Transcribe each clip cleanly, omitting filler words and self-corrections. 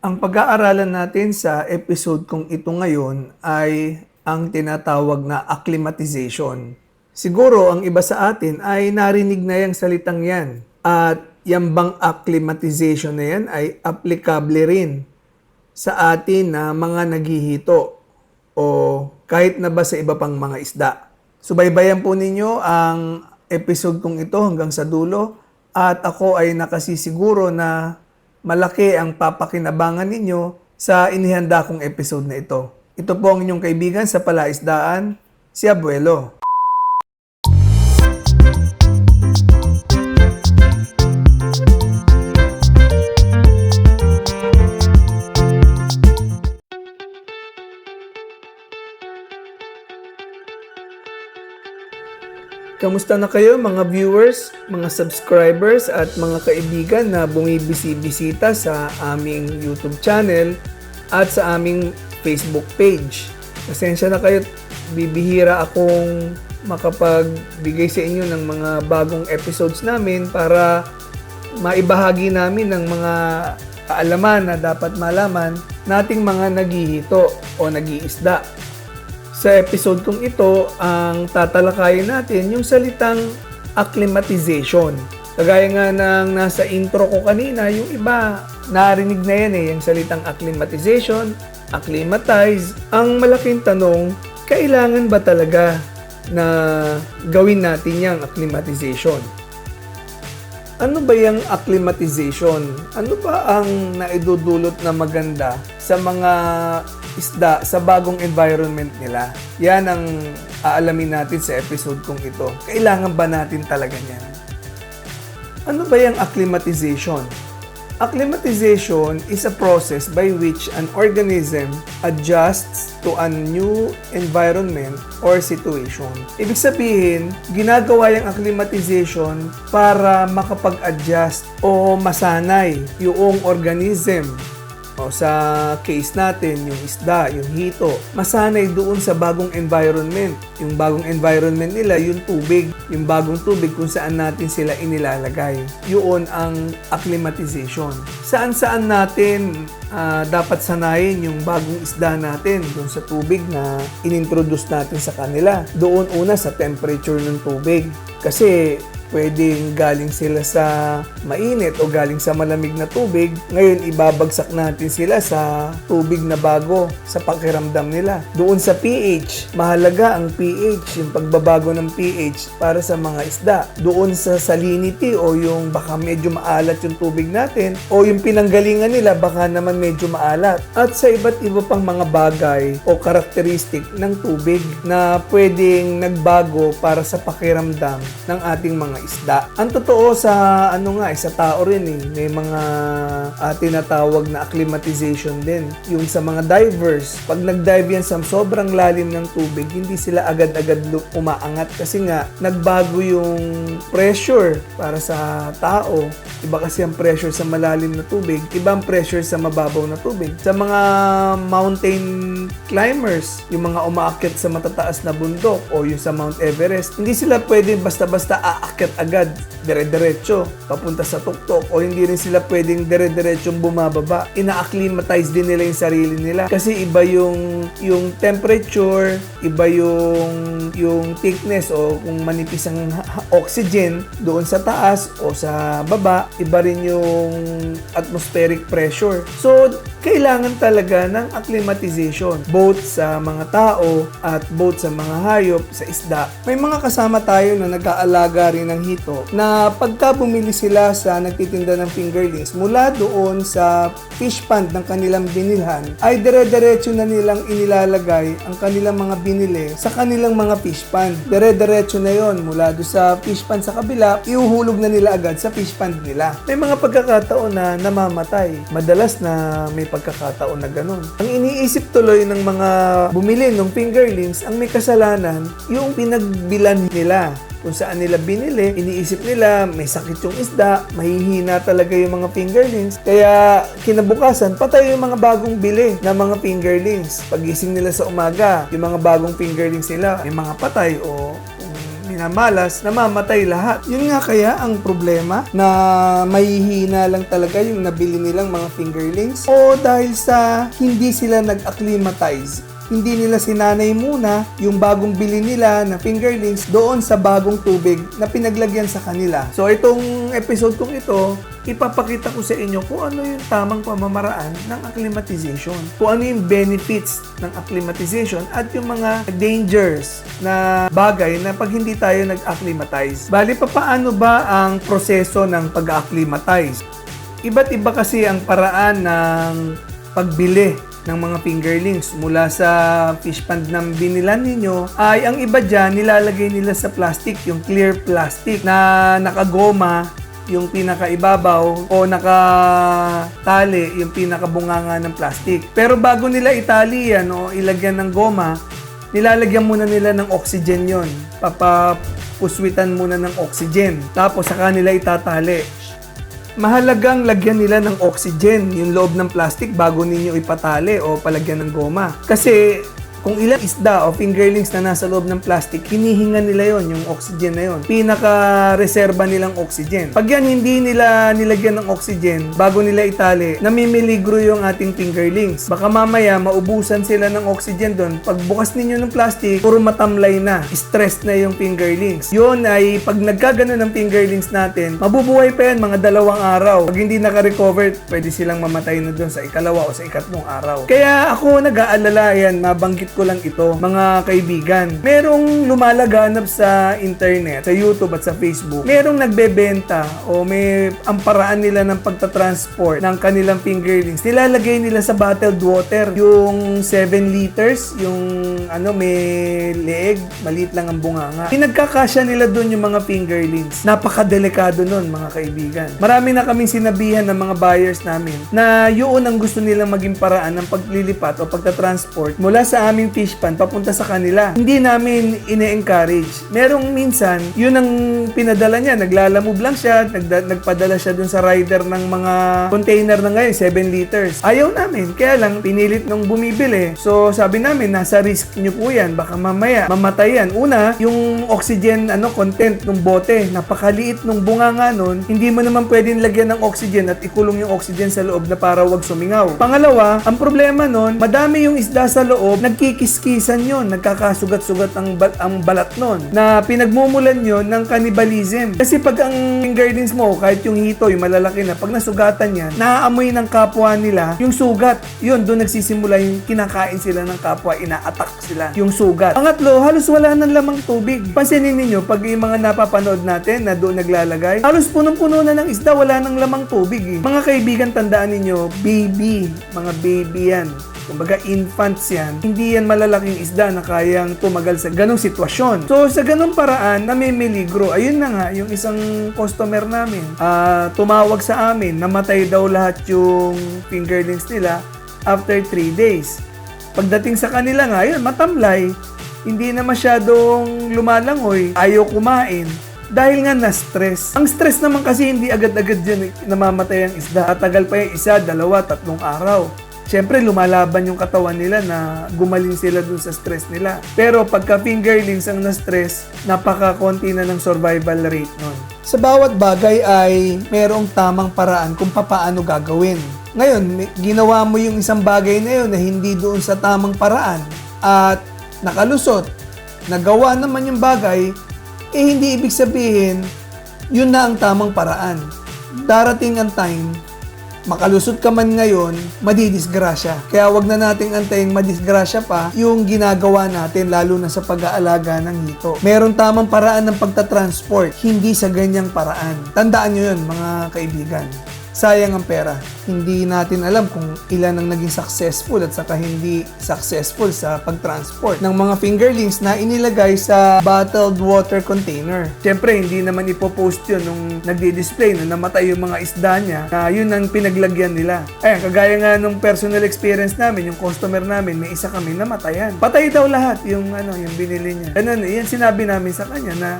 Ang pag-aaralan natin sa episode kong ito ngayon ay ang tinatawag na acclimatization. Siguro ang iba sa atin ay narinig na yung salitang yan. At yung bang acclimatization na yan ay applicable rin sa atin na mga naghihito o kahit na ba sa iba pang mga isda. Subaybayan po ninyo ang episode kong ito hanggang sa dulo at ako ay nakasisiguro na malaki ang papakinabangan ninyo sa inihanda kong episode na ito. Ito po ang inyong kaibigan sa Palaisdaan, si Abuelo. Kamusta na kayo mga viewers, mga subscribers at mga kaibigan na bumibisi-bisita sa aming YouTube channel at sa aming Facebook page? Pasensya na kayo, bibihira akong makapagbigay sa inyo ng mga bagong episodes namin para maibahagi namin ng mga kaalaman na dapat malaman nating mga naghihito o nag-iisda. Sa episode kong ito, ang tatalakayin natin yung salitang acclimatization. Kagaya nga ng nasa intro ko kanina, yung iba narinig na yan yung salitang acclimatization, acclimatize. Ang malaking tanong, kailangan ba talaga na gawin natin yung acclimatization? Ano ba yung acclimatization? Ano ba ang naidudulot na maganda sa mga isda sa bagong environment nila? Yan ang aalamin natin sa episode kong ito. Kailangan ba natin talaga yan? Ano ba yung acclimatization? Acclimatization is a process by which an organism adjusts to a new environment or situation. Ibig sabihin, ginagawa yung acclimatization para makapag-adjust o masanay yung organism. O sa case natin, yung isda, yung hito, masanay doon sa bagong environment. Yung bagong environment nila, yung tubig. Yung bagong tubig kung saan natin sila inilalagay. Yun ang acclimatization. Saan-saan natin dapat sanayin yung bagong isda natin doon sa tubig na inintroduce natin sa kanila. Doon una sa temperature ng tubig. Kasi pwedeng galing sila sa mainit o galing sa malamig na tubig. Ngayon, ibabagsak natin sila sa tubig na bago sa pakiramdam nila. Doon sa pH, mahalaga ang pH, yung pagbabago ng pH para sa mga isda. Doon sa salinity o yung baka medyo maalat yung tubig natin o yung pinanggalingan nila baka naman medyo maalat. At sa iba't iba pang mga bagay o karakteristik ng tubig na pwedeng nagbago para sa pakiramdam ng ating mga isda. Ang totoo sa sa tao rin may mga tinatawag na acclimatization din. Yung sa mga divers, pag nag-dive yan sa sobrang lalim ng tubig, hindi sila agad-agad umaangat kasi nga nagbago yung pressure para sa tao. Iba kasi ang pressure sa malalim na tubig, iba ang pressure sa mababaw na tubig. Sa mga mountain climbers, yung mga umaakyat sa matataas na bundok o yung sa Mount Everest, hindi sila pwede basta-basta aakyat agad, dire-diretso, papunta sa tuktok o hindi rin sila pwedeng dire-diretsong bumababa. Ina-acclimatize din nila yung sarili nila kasi iba yung temperature, iba yung thickness o kung manipis ang oxygen doon sa taas o sa baba, iba rin yung atmospheric pressure. So, kailangan talaga ng acclimatization both sa mga tao at both sa mga hayop, sa isda. May mga kasama tayo na nag-aalaga rin ng hito na pagka bumili sila sa nagtitinda ng fingerlings mula doon sa fish pond ng kanilang binilhan ay dire-diretso na nilang inilalagay ang kanilang mga binili sa kanilang mga fish pond. Dire-diretso na yon mula doon sa fish pond sa kabila, iuhulog na nila agad sa fish pond nila. May mga pagkakataon na namamatay. Madalas na may pagkakataon na ganun. Ang iniisip tuloy ng mga bumili ng fingerlings, ang may kasalanan, yung pinagbilan nila. Kung saan nila binili, iniisip nila may sakit yung isda, mahihina talaga yung mga fingerlings. Kaya kinabukasan, patay yung mga bagong bili na mga fingerlings. Pagising nila sa umaga, yung mga bagong fingerlings nila, may mga patay o minamalas, namamatay lahat. Yun nga kaya ang problema na mahihina lang talaga yung nabili nilang mga fingerlings o dahil sa hindi sila nag-acclimatize. Hindi nila sinanay muna yung bagong bili nila na fingerlings doon sa bagong tubig na pinaglagyan sa kanila. So itong episode kong ito, ipapakita ko sa inyo kung ano yung tamang pamamaraan ng acclimatization. Kung ano yung benefits ng acclimatization at yung mga dangers na bagay na pag hindi tayo nag-acclimatize. Bali, paano ba ang proseso ng pag-acclimatize? Iba't iba kasi ang paraan ng pagbili ng mga fingerlings mula sa fish pond na binilan ninyo ay ang iba dyan nilalagay nila sa plastic, yung clear plastic na nakagoma yung pinakaibabaw o nakatali yung pinakabunganga ng plastic. Pero bago nila itali yan o ilagyan ng goma, nilalagyan muna nila ng oxygen yon. Papapuswitan muna ng oxygen. Tapos saka nila itatali. Mahalagang lagyan nila ng oxygen yung loob ng plastic bago ninyo ipatali o palagyan ng goma. Kasi kung ilang isda o fingerlings na nasa loob ng plastic, hinihinga nila yon, yung oxygen na yon. Pinaka-reserba nilang oxygen. Pag yan hindi nila nilagyan ng oxygen, bago nila itali, namimiligro yung ating fingerlings. Baka mamaya maubusan sila ng oxygen doon. Pag bukas ninyo ng plastic, puro matamlay na. Stress na yung fingerlings. Yun ay pag nagkagano ng fingerlings natin, mabubuhay pa yan mga 2 araw. Pag hindi naka-recover, pwede silang mamatay na doon sa ikalawa o sa ikatlong araw. Kaya ako nag-aalala yan, mabanggit ko lang ito, mga kaibigan. Merong lumalaganap sa internet, sa YouTube at sa Facebook. Merong nagbebenta o may ang paraan nila ng pagta-transport ng kanilang fingerlings. Nilalagay nila sa bottled water. Yung 7 liters, yung may leeg, maliit lang ang bunganga. Pinagkakasya nila doon yung mga fingerlings. Napakadelikado nun, mga kaibigan. Marami na kaming sinabihan ng mga buyers namin na yun ang gusto nilang maging paraan ng paglilipat o pagta-transport mula sa aming fish pond papunta sa kanila. Hindi namin ine-encourage. Merong minsan, yun ang pinadala niya. Naglalamove lang siya, nagpadala siya dun sa rider ng mga container na ngayon, 7 liters. Ayaw namin. Kaya lang, pinilit nung bumibili. So, sabi namin, nasa risk nyo po yan. Baka mamaya, mamatay yan. Una, yung oxygen content ng bote, napakaliit nung bunganga nun, hindi mo naman pwedeng lagyan ng oxygen at ikulong yung oxygen sa loob na para wag sumingaw. Pangalawa, ang problema nun, madami yung isda sa loob, nagkikiskisan yon, nagkakasugat-sugat ang balat nun, na pinagmumulan yon ng cannibalism. Kasi pag ang fingerlings mo, kahit yung hito, yung malalaki na, pag nasugatan yan, naaamoy ng kapwa nila yung sugat. Yun, doon nagsisimula yung kinakain sila ng kapwa, ina-attack sila yung sugat. Pangatlo, halos wala ng lamang tubig. Pansinin ninyo, pag yung mga napapanood natin na doon naglalagay, halos punong-puno na ng isda, wala ng lamang tubig. Mga kaibigan, tandaan ninyo, mga baby yan. Kumbaga infants yan, hindi yan malalaking isda na kayang tumagal sa ganong sitwasyon. So sa ganong paraan, namimiligro. Ayun na nga, yung isang customer namin, tumawag sa amin, namatay daw lahat yung fingerlings nila after 3 days. Pagdating sa kanila nga, yun, matamlay, hindi na masyadong lumalangoy, ayaw kumain. Dahil nga na-stress. Ang stress naman kasi hindi agad-agad dyan namamatay ang isda. Tatagal pa yung 1, 2, 3 araw. Siyempre, lumalaban yung katawan nila na gumaling sila dun sa stress nila. Pero pagka fingerlings ang na-stress, napaka-konti na ng survival rate nun. Sa bawat bagay ay merong tamang paraan kung paano gagawin. Ngayon, ginawa mo yung isang bagay na yun na hindi doon sa tamang paraan at nakalusot, nagawa naman yung bagay, hindi ibig sabihin, yun na ang tamang paraan. Darating ang time, makalusot ka man ngayon, madidisgrasya. Kaya wag na nating antayin madisgrasya pa yung ginagawa natin, lalo na sa pag-aalaga ng hito. Meron tamang paraan ng pagta-transport, hindi sa ganyang paraan. Tandaan nyo yun, mga kaibigan. Sayang ang pera. Hindi natin alam kung ilan ang naging successful at saka hindi successful sa pag-transport ng mga fingerlings na inilagay sa bottled water container. Siyempre, hindi naman ipopost yun nung nagdi-display na namatay yung mga isda niya na yun ang pinaglagyan nila. Ayan, kagaya nga nung personal experience namin, yung customer namin, may isa kami namatayan. Patay daw lahat yung binili niya. Ganun, yan sinabi namin sa kanya na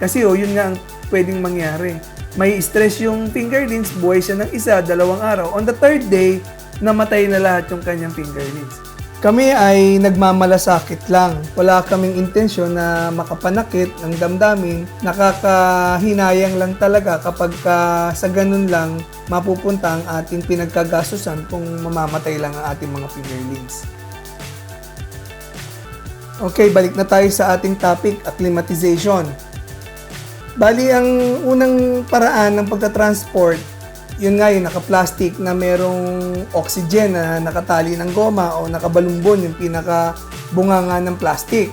kasi yun nga ang pwedeng mangyari. May stress yung fingerlings, buhay siya ng 1, 2 araw. On the 3rd day, namatay na lahat yung kanyang fingerlings. Kami ay nagmamalasakit lang. Wala kaming intensyon na makapanakit ng damdamin. Nakakahinayang lang talaga kapag sa ganun lang mapupunta ang ating pinagkagasusan kung mamamatay lang ang ating mga fingerlings. Okay, balik na tayo sa ating topic, acclimatization. Bali, ang unang paraan ng pagta-transport, yun nga yung naka-plastic na merong oxygen na nakatali ng goma o nakabalumbon yung pinaka-bunganga ng plastic.